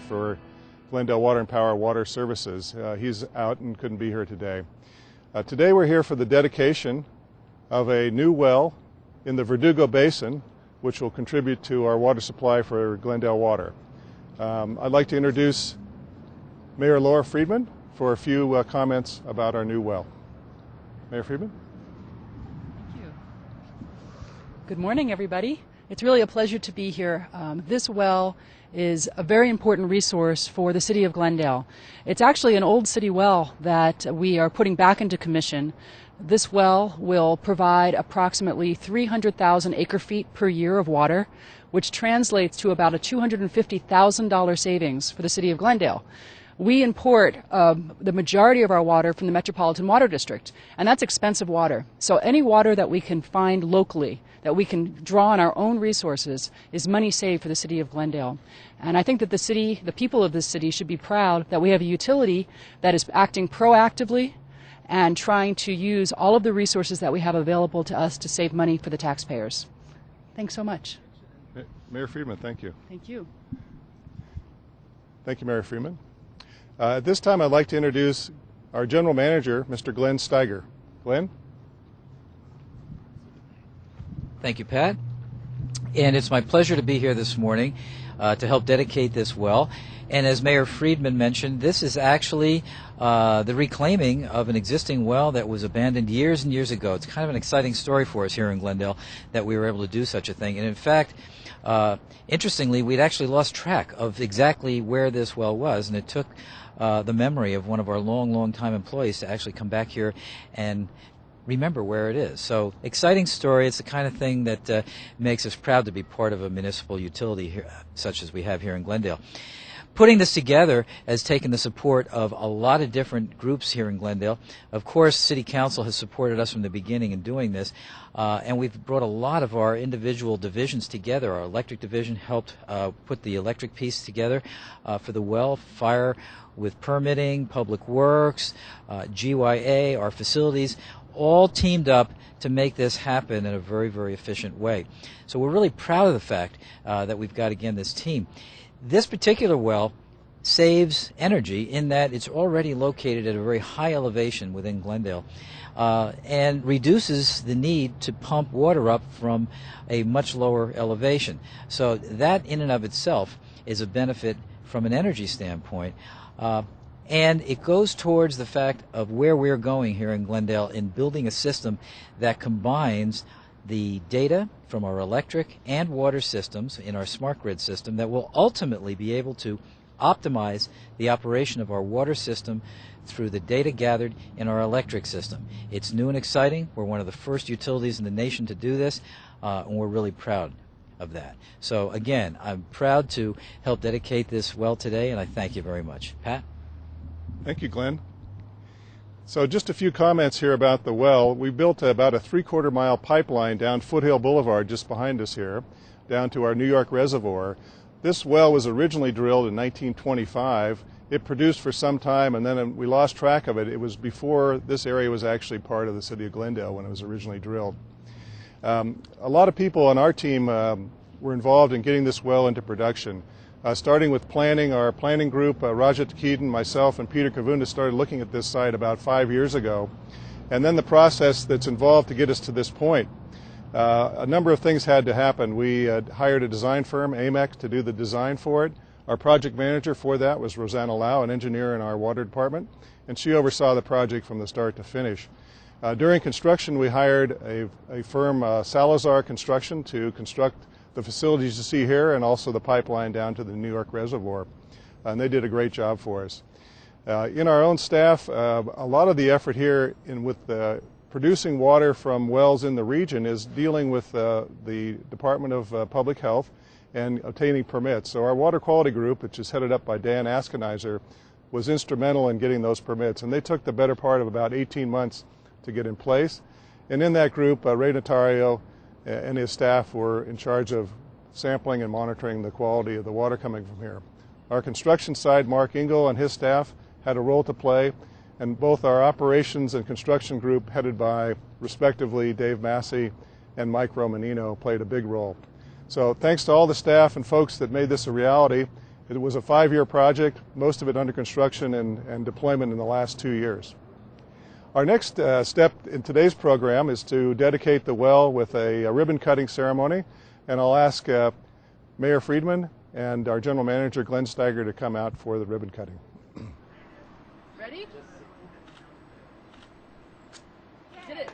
for Glendale Water and Power Water Services. He's out and couldn't be here today. Today we're here for the dedication of a new well in the Verdugo Basin, which will contribute to our water supply for Glendale Water. I'd like to introduce Mayor Laura Friedman for a few comments about our new well. Mayor Friedman? Thank you. Good morning, everybody. It's really a pleasure to be here. This well is a very important resource for the city of Glendale. It's actually an old city well that we are putting back into commission. This well will provide approximately 300,000 acre-feet per year of water, which translates to about a $250,000 savings for the city of Glendale. We import the majority of our water from the Metropolitan Water District, and that's expensive water. So any water that we can find locally, that we can draw on our own resources, is money saved for the city of Glendale. And I think that the people of this city should be proud that we have a utility that is acting proactively and trying to use all of the resources that we have available to us to save money for the taxpayers. Thanks so much. Mayor Friedman, thank you. Thank you. Thank you, Mayor Friedman. At this time, I'd like to introduce our General Manager, Mr. Glenn Steiger. Glenn? Thank you, Pat. And it's my pleasure to be here this morning to help dedicate this well. And as Mayor Friedman mentioned, this is actually the reclaiming of an existing well that was abandoned years and years ago. It's kind of an exciting story for us here in Glendale that we were able to do such a thing. And in fact, interestingly, we'd actually lost track of exactly where this well was, and it took the memory of one of our long time employees to actually come back here and remember where it is. So, exciting story. It's the kind of thing that makes us proud to be part of a municipal utility here, such as we have here in Glendale. Putting this together has taken the support of a lot of different groups here in Glendale. Of course, City Council has supported us from the beginning in doing this, and we've brought a lot of our individual divisions together. Our electric division helped put the electric piece together for the well, fire with permitting, public works, GYA, our facilities, all teamed up to make this happen in a very efficient way. So we're really proud of the fact that we've got, again, this team. This particular well saves energy in that it's already located at a very high elevation within Glendale and reduces the need to pump water up from a much lower elevation. So that in and of itself is a benefit from an energy standpoint. And it goes towards the fact of where we're going here in Glendale in building a system that combines the data from our electric and water systems in our smart grid system that will ultimately be able to optimize the operation of our water system through the data gathered in our electric system. It's new and exciting. We're one of the first utilities in the nation to do this, and we're really proud of that. So again, I'm proud to help dedicate this well today, and I thank you very much. Pat? Thank you, Glenn. So just a few comments here about the well. We built about a 3/4 mile pipeline down Foothill Boulevard just behind us here, down to our New York reservoir. This well was originally drilled in 1925. It produced for some time, and then we lost track of it. It was before this area was actually part of the city of Glendale when it was originally drilled. A lot of people on our team were involved in getting this well into production. Starting with planning, our planning group, Rajat Keaton, myself, and Peter Kavunda started looking at this site about 5 years ago. And then the process that's involved to get us to this point. A number of things had to happen. We hired a design firm, AMEC, to do the design for it. Our project manager for that was Rosanna Lau, an engineer in our water department, and she oversaw the project from the start to finish. During construction, we hired a firm, Salazar Construction, to construct the facilities you see here and also the pipeline down to the New York reservoir. And they did a great job for us. In our own staff, a lot of the effort here with producing water from wells in the region is dealing with the Department of Public Health and obtaining permits. So our water quality group, which is headed up by Dan Askenizer, was instrumental in getting those permits. And they took the better part of about 18 months to get in place. And in that group, Ray Notario and his staff were in charge of sampling and monitoring the quality of the water coming from here. Our construction side, Mark Engel and his staff, had a role to play, and both our operations and construction group, headed by, respectively, Dave Massey and Mike Romanino, played a big role. So thanks to all the staff and folks that made this a reality, It was a 5-year project, most of it under construction and deployment in the last 2 years. Our next step in today's program is to dedicate the well with a ribbon cutting ceremony, and I'll ask Mayor Friedman and our General Manager Glenn Steiger to come out for the ribbon cutting. Ready? Hit it.